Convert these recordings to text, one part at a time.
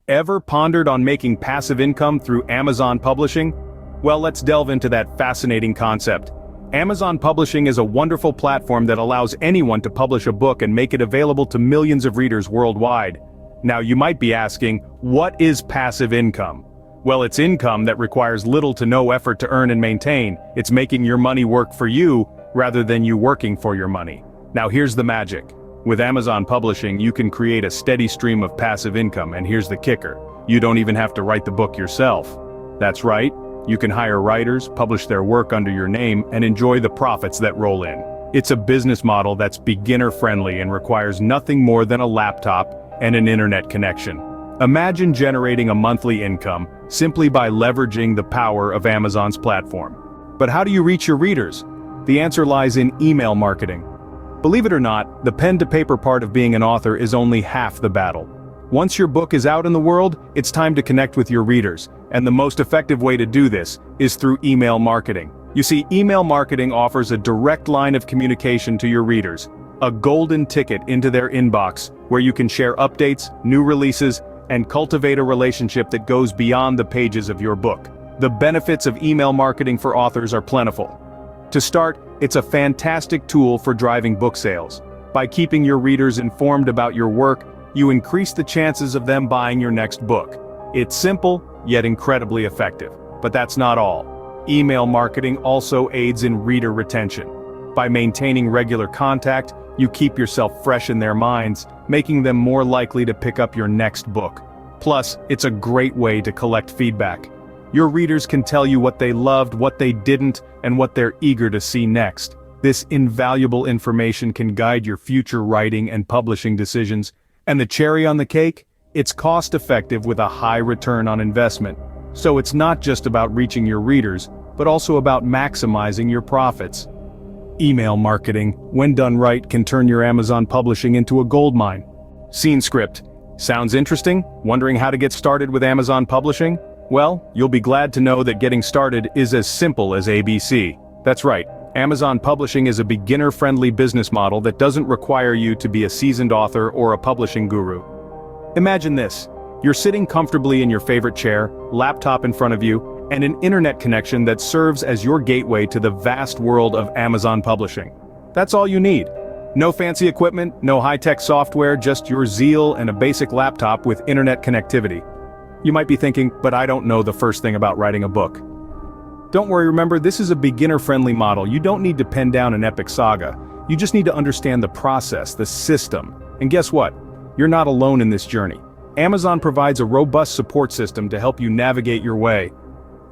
Ever pondered on making passive income through Amazon publishing? Well, let's delve into that fascinating concept. Amazon Publishing is a wonderful platform that allows anyone to publish a book and make it available to millions of readers worldwide. Now you might be asking, what is passive income? Well, it's income that requires little to no effort to earn and maintain. It's making your money work for you, rather than you working for your money. Now here's the magic. With Amazon Publishing, you can create a steady stream of passive income, and here's the kicker. You don't even have to write the book yourself. That's right, you can hire writers, publish their work under your name, and enjoy the profits that roll in. It's a business model that's beginner-friendly and requires nothing more than a laptop and an internet connection. Imagine generating a monthly income simply by leveraging the power of Amazon's platform. But how do you reach your readers? The answer lies in email marketing. Believe it or not, the pen-to-paper part of being an author is only half the battle. Once your book is out in the world, it's time to connect with your readers, and the most effective way to do this is through email marketing. You see, email marketing offers a direct line of communication to your readers, a golden ticket into their inbox, where you can share updates, new releases, and cultivate a relationship that goes beyond the pages of your book. The benefits of email marketing for authors are plentiful. To start, it's a fantastic tool for driving book sales. By keeping your readers informed about your work, you increase the chances of them buying your next book. It's simple, yet incredibly effective. But that's not all. Email marketing also aids in reader retention. By maintaining regular contact, you keep yourself fresh in their minds, making them more likely to pick up your next book. Plus, it's a great way to collect feedback. Your readers can tell you what they loved, what they didn't, and what they're eager to see next. This invaluable information can guide your future writing and publishing decisions. And the cherry on the cake? It's cost-effective with a high return on investment. So it's not just about reaching your readers, but also about maximizing your profits. Email marketing, when done right, can turn your Amazon publishing into a goldmine. Scene script. Sounds interesting? Wondering how to get started with Amazon publishing? Well, you'll be glad to know that getting started is as simple as ABC. That's right, Amazon Publishing is a beginner-friendly business model that doesn't require you to be a seasoned author or a publishing guru. Imagine this. You're sitting comfortably in your favorite chair, laptop in front of you, and an internet connection that serves as your gateway to the vast world of Amazon Publishing. That's all you need. No fancy equipment, no high-tech software, just your zeal and a basic laptop with internet connectivity. You might be thinking, but I don't know the first thing about writing a book. Don't worry, remember, this is a beginner-friendly model. You don't need to pen down an epic saga. You just need to understand the process, the system. And guess what? You're not alone in this journey. Amazon provides a robust support system to help you navigate your way.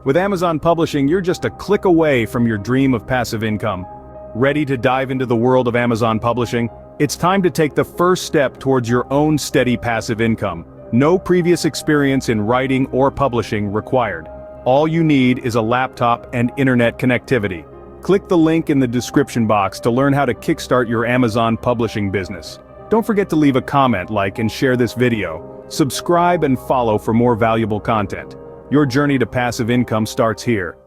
With Amazon Publishing, you're just a click away from your dream of passive income. Ready to dive into the world of Amazon Publishing? It's time to take the first step towards your own steady passive income. No previous experience in writing or publishing required. All you need is a laptop and internet connectivity. Click the link in the description box to learn how to kickstart your Amazon publishing business. Don't forget to leave a comment, like, and share this video. Subscribe and follow for more valuable content. Your journey to passive income starts here.